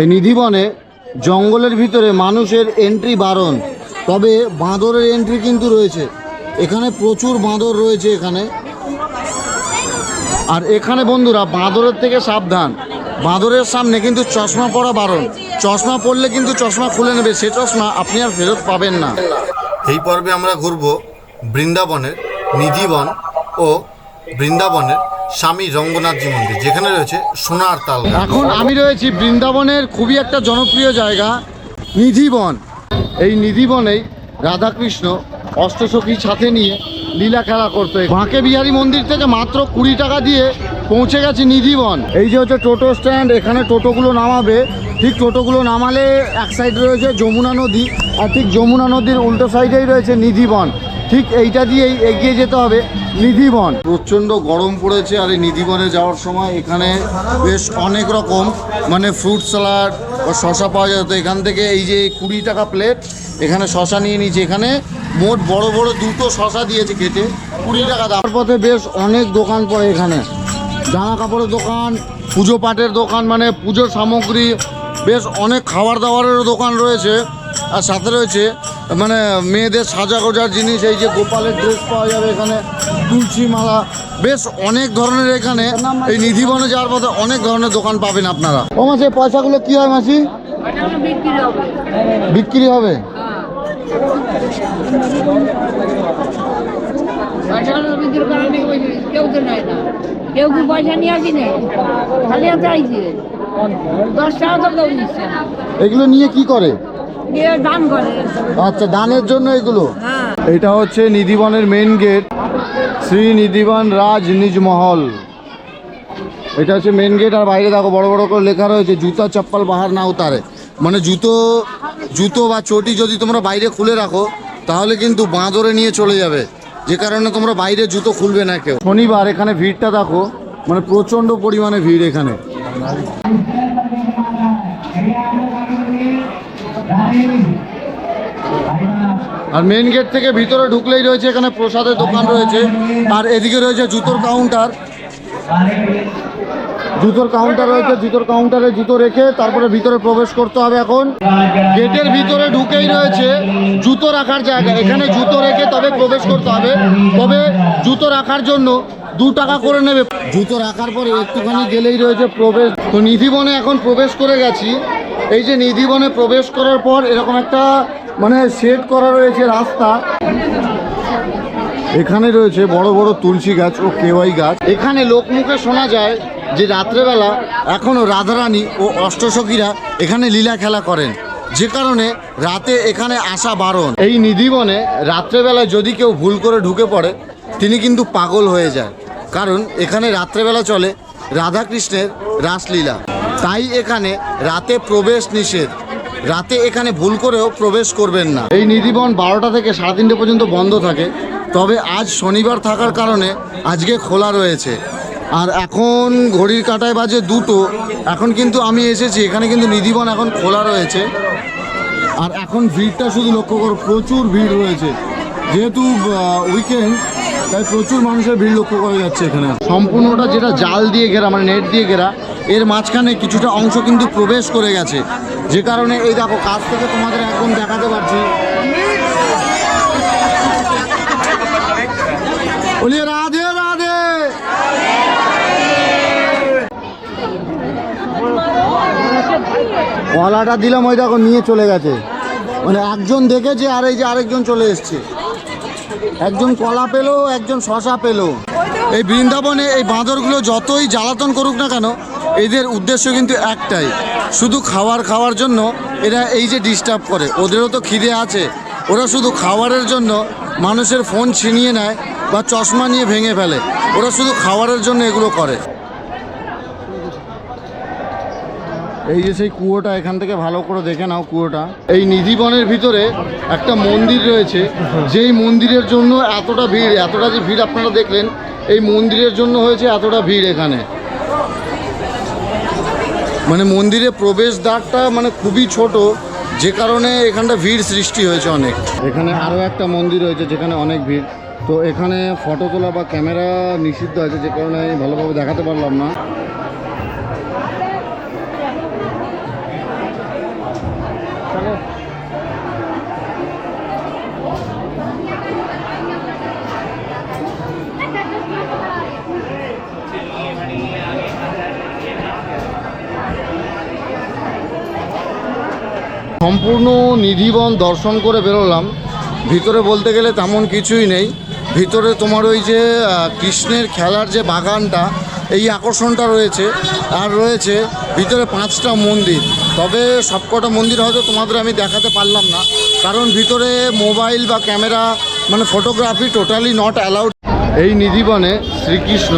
এই নিধিবনে জঙ্গলের ভিতরে মানুষের এন্ট্রি বারণ, তবে বাঁদরের এন্ট্রি কিন্তু রয়েছে। এখানে প্রচুর বাঁদর রয়েছে এখানে। আর এখানে বন্ধুরা বাঁদরের থেকে সাবধান, বাঁদরের সামনে কিন্তু চশমা পরা বারণ। চশমা পরলে কিন্তু চশমা খুলে নেবে, সে চশমা আপনি আর ফেরত পাবেন না। এই পর্বে আমরা ঘুরবো বৃন্দাবনের নিধিবন ও বৃন্দাবনের স্বামী রঙ্গনাথজি মন্দির, যেখানে রয়েছে সোনার তাল। এখন আমি রয়েছি বৃন্দাবনের খুবই একটা জনপ্রিয় জায়গা নিধিবন। এই নিধিবনেই রাধাকৃষ্ণ অষ্টসখী সাথে নিয়ে লীলা খেলা করতে। বাঁকে বিহারী মন্দির থেকে মাত্র 20 টাকা দিয়ে পৌঁছে গেছি নিধিবন। এই যে হচ্ছে টোটো স্ট্যান্ড, এখানে টোটোগুলো নামাবে। ঠিক টোটোগুলো নামালে এক সাইডে রয়েছে যমুনা নদী, আর ঠিক যমুনা নদীর উল্টো সাইডেই রয়েছে নিধিবন। ঠিক এইটা দিয়েই এগিয়ে যেতে হবে নিধিবন। প্রচণ্ড গরম পড়েছে, আর এই নিধিবনে যাওয়ার সময় এখানে বেশ অনেক রকম মানে ফ্রুট স্যালাড বা শশা পাওয়া যেত। এখান থেকে এই যে 20 টাকা প্লেট, এখানে শশা নিয়ে নিয়েছি। এখানে মোট বড় বড় 2টো শশা দিয়েছে কেটে, 20 টাকা দাম। পথে বেশ অনেক দোকান পড়ে এখানে, জামা কাপড়ের দোকান, পুজো পাটের দোকান, মানে পুজোর সামগ্রী, বেশ অনেক খাবার দাবারেরও দোকান রয়েছে। আর সাথে রয়েছে মানে মেয়েদের সাজা গোজার জিনিস, এই যে গোপালের ড্রেস পাওয়া যাবে এখানে, তুলসী মালা, বেশ অনেক ধরনের এখানে এই নিধিবনে যাওয়ার পথে অনেক ধরনের দোকান পাবেন আপনারা। ও মাসি, পয়সাগুলো কি হয় মাসি? বিক্রি হবে। কেউ কি পয়সা নিয়ে আসি নেই, খালি হাতে আইছে। 10 টাকা তো দিচ্ছে না। এগুলো নিয়ে কি করে? দান করে। আচ্ছা, দানের জন্য এগুলো। এটা হচ্ছে নিধিবনের মেইন গেট, শ্রী নিধিবন রাজ নিজ মহল। এটা হচ্ছে মেইন গেট। আর বাইরে দেখো বড় বড় করে লেখা রয়েছে জুতা চপ্পল বাহার না উতারে। মানে জুতো বা চটি যদি তোমরা বাইরে খুলে রাখো তাহলে কিন্তু বাঁদরে নিয়ে চলে যাবে, যে কারণে তোমরা বাইরে জুতো খুলবে না কেউ। শনিবার এখানে ভিড়টা দেখো, মানে প্রচণ্ড পরিমাণে ভিড় এখানে। আর মেন গেট থেকে ভিতরে ঢুকলেই রয়েছে এখানে প্রসাদের দোকান রয়েছে। আর এদিকে রয়েছে জুতোর কাউন্টার রয়েছে। জুতোর কাউন্টারে জুতো রেখে তারপরে ভিতরে প্রবেশ করতে হবে। এখন গেটের ভিতরে ঢুকেই রয়েছে জুতো রাখার জায়গা, এখানে জুতো রেখে তবে প্রবেশ করতে হবে। তবে জুতো রাখার জন্য 2 টাকা করে নেবে। জুতো রাখার পরে একটুখানি গেলেই রয়েছে প্রবেশ। তো নিধিবনে এখন প্রবেশ করে গেছি। এই যে নিধিবনে প্রবেশ করার পর এরকম একটা মানে সেট করা রয়েছে রাস্তা। এখানে রয়েছে বড় বড় তুলসী গাছ ও কেওয়াই গাছ। এখানে লোকমুখে শোনা যায় যে রাত্রেবেলা এখনও রাধারানী ও অষ্টসখীরা এখানে লীলা খেলা করেন, যে কারণে রাতে এখানে আসা বারণ। এই নিধিবনে রাত্রেবেলা যদি কেউ ভুল করে ঢুকে পড়ে তিনি কিন্তু পাগল হয়ে যায়, কারণ এখানে রাত্রেবেলা চলে রাধাকৃষ্ণের রাসলীলা। তাই এখানে রাতে প্রবেশ নিষেধ, রাতে এখানে ভুল করেও প্রবেশ করবেন না। এই নিধিবন 12টা থেকে 3:30 পর্যন্ত বন্ধ থাকে, তবে আজ শনিবার থাকার কারণে আজকে খোলা রয়েছে। আর এখন ঘড়ির কাঁটায় বাজে 2টো। এখন কিন্তু আমি এসেছি, এখানে কিন্তু নিধিবন এখন খোলা রয়েছে। আর এখন ভিড়টা শুধু লক্ষ্য করো, প্রচুর ভিড় রয়েছে। যেহেতু উইকেন্ড তাই প্রচুর মানুষের ভিড় লক্ষ্য করা যাচ্ছে এখানে। সম্পূর্ণটা যেটা জাল দিয়ে ঘেরা, মানে নেট দিয়ে ঘেরা, এর মাঝখানে কিছুটা অংশ কিন্তু প্রবেশ করে গেছে, যে কারণে এই দেখো কাছ থেকে তোমাদের একদম দেখাতে পারছি। বলিয়ে রাধে রাধে। কলাটা দিলাম, ওই দেখো নিয়ে চলে গেছে। মানে একজন দেখেছে আর এই যে আরেকজন চলে এসছে। একজন কলা পেলো, একজন শশা পেলো। এই বৃন্দাবনে এই বাঁদরগুলো যতই জ্বালাতন করুক না কেন, এদের উদ্দেশ্য কিন্তু একটাই, শুধু খাওয়ার জন্য এরা এই যে ডিস্টার্ব করে। ওদেরও তো খিদে আছে, ওরা শুধু খাবারের জন্য মানুষের ফোন ছিনিয়ে নেয় বা চশমা নিয়ে ভেঙে ফেলে। ওরা শুধু খাবারের জন্য এগুলো করে। এই যে সেই কুয়োটা, এখান থেকে ভালো করে দেখে নাও কুয়োটা। এই নিধিবনের ভিতরে একটা মন্দির রয়েছে, যেই মন্দিরের জন্য এতটা ভিড়। এতটা যে ভিড় আপনারা দেখলেন, এই মন্দিরের জন্য হয়েছে এতটা ভিড় এখানে। মানে মন্দিরে প্রবেশদ্বারটা মানে খুবই ছোট, যে কারণে এখানটা ভিড় সৃষ্টি হয়েছে অনেক। এখানে আরও একটা মন্দির রয়েছে যেখানে অনেক ভিড়। তো এখানে ফটো তোলা বা ক্যামেরা নিষিদ্ধ আছে, যে কারণে আমি ভালোভাবে দেখাতে পারলাম না। সম্পূর্ণ নিধিবন দর্শন করে বেরোলাম। ভিতরে বলতে গেলে তেমন কিছুই নেই। ভিতরে তোমার ওই যে কৃষ্ণের খেলার যে বাগানটা, এই আকর্ষণটা রয়েছে। আর রয়েছে ভিতরে 5টা মন্দির। তবে সবকটা মন্দির হয়তো তোমাদের আমি দেখাতে পারলাম না, কারণ ভিতরে মোবাইল বা ক্যামেরা মানে ফটোগ্রাফি টোটালি নট অ্যালাউড। এই নিধিবনে শ্রীকৃষ্ণ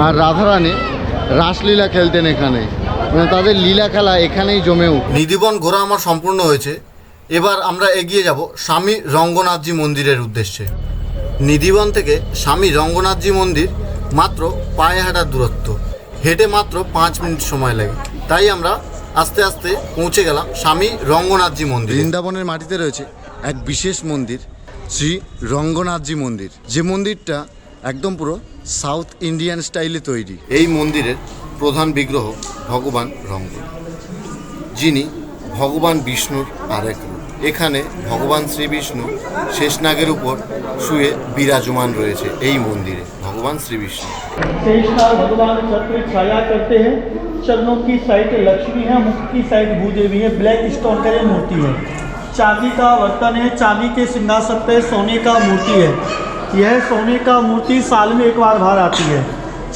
আর রাধারানী রাসলীলা খেলতেন এখানে, মানে তাদের লীলা খেলা এখানেই জমেও। নিধিবন ঘোরা আমার সম্পূর্ণ হয়েছে। এবার আমরা এগিয়ে যাব স্বামী রঙ্গনাথজি মন্দিরের উদ্দেশ্যে। নিধিবন থেকে স্বামী রঙ্গনাথজি মন্দির মাত্র পায়ে হাঁটার দূরত্ব, হেঁটে মাত্র 5 মিনিট সময় লাগে। তাই আমরা আস্তে আস্তে পৌঁছে গেলাম স্বামী রঙ্গনাথজি মন্দির। বৃন্দাবনের মাটিতে রয়েছে এক বিশেষ মন্দির, শ্রী রঙ্গনাথজি মন্দির, যে মন্দিরটা একদম পুরো সাউথ ইন্ডিয়ান স্টাইলে তৈরি। এই মন্দিরের প্রধান বিগ্রহ ভগবান রঙ্গনাথ, যিনি ভগবান বিষ্ণুর আরেক রূপ। এখানে ভগবান শ্রী বিষ্ণু শেষনাগের উপর শুয়ে বিরাজমান রয়েছে এই মন্দিরে ভগবান শ্রী বিষ্ণু। शेषनाग भगवान छत्र छाया करते हैं। चरणों की साइड लक्ष्मी है, मुख की साइड भूदेवी है। ब्लैक स्टोन का ये मूर्ति है। चांदी का बर्तन है, चांदी के सिंहासन पे सोने का मूर्ति है। यह सोने का मूर्ति साल में एक बार बाहर आती है,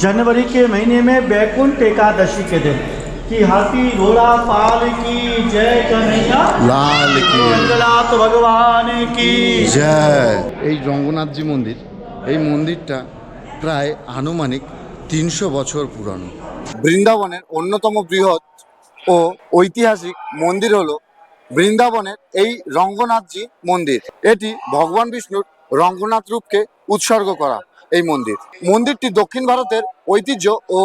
जनवरी के महीने में बैकुंठ एकादशी के दिन। कि हाथी घोड़ा पाल की जय कन्हैया लाल की रंगनाथ भगवान की জয়। এই রঙ্গনাথজি মন্দির, এই মন্দিরটা প্রায় আনুমানিক 300 বছর পুরানো। বৃন্দাবনের অন্যতম বৃহৎ ও ঐতিহাসিক মন্দির হলো বৃন্দাবনের এই রঙ্গনাথজি মন্দির। এটি ভগবান বিষ্ণুর রঙ্গনাথ রূপকে উৎসর্গ করা এই মন্দির। মন্দিরটি দক্ষিণ ভারতের ঐতিহ্য ও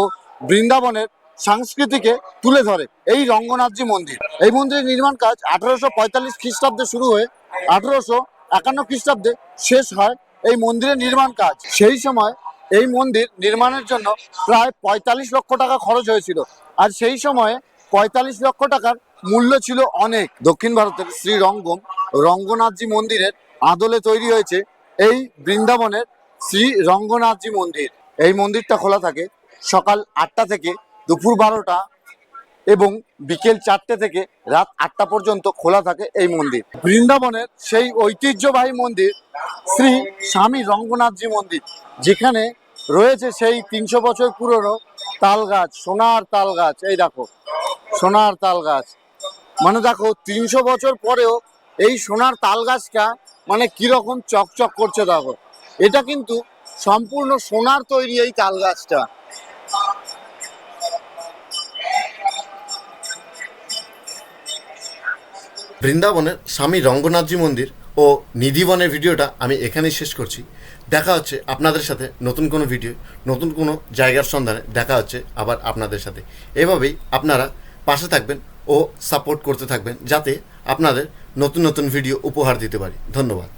বৃন্দাবনের সংস্কৃতিকে তুলে ধরে। এই রঙ্গনাথজি মন্দির, এই মন্দিরের নির্মাণ কাজ 1845 খ্রিস্টাব্দে শুরু হয়ে 1851 খ্রিস্টাব্দে শেষ হয় এই মন্দিরের নির্মাণ কাজ। সেই সময় এই মন্দির নির্মাণের জন্য প্রায় 45 লক্ষ টাকা খরচ হয়েছিল। আর সেই সময়ে 45 লক্ষ টাকার মূল্য ছিল অনেক। দক্ষিণ ভারতের শ্রীরঙ্গম রঙ্গনাথজি মন্দিরের আদলে তৈরি হয়েছে এই বৃন্দাবনের শ্রী রঙ্গনাথজি মন্দির। এই মন্দিরটা খোলা থাকে সকাল 8টা থেকে দুপুর 12টা এবং বিকেল 4টে থেকে রাত 8টা পর্যন্ত খোলা থাকে এই মন্দির। বৃন্দাবনের সেই ঐতিহ্যবাহী মন্দির শ্রী স্বামী রঙ্গনাথজি মন্দির, যেখানে রয়েছে সেই 300 বছর পুরনো তাল গাছ, সোনার তাল গাছ। এই দেখো সোনার তাল গাছ, মানে দেখো 300 বছর পরেও এই সোনার তাল গাছটা মানে কিরকম চকচক করছে। দেখো এটা কিন্তু সম্পূর্ণ সোনার তৈরি এই তাল গাছটা। বৃন্দাবনের স্বামী রঙ্গনাথজি মন্দির ও নিধিবনের ভিডিওটা আমি এখানেই শেষ করছি। দেখা হচ্ছে আপনাদের সাথে নতুন কোনো ভিডিও, নতুন কোনো জায়গার সন্ধানে দেখা হচ্ছে আবার আপনাদের সাথে। এভাবেই আপনারা পাশে থাকবেন ও সাপোর্ট করতে থাকবেন, যাতে আপনাদের নতুন নতুন ভিডিও উপহার দিতে পারি। ধন্যবাদ।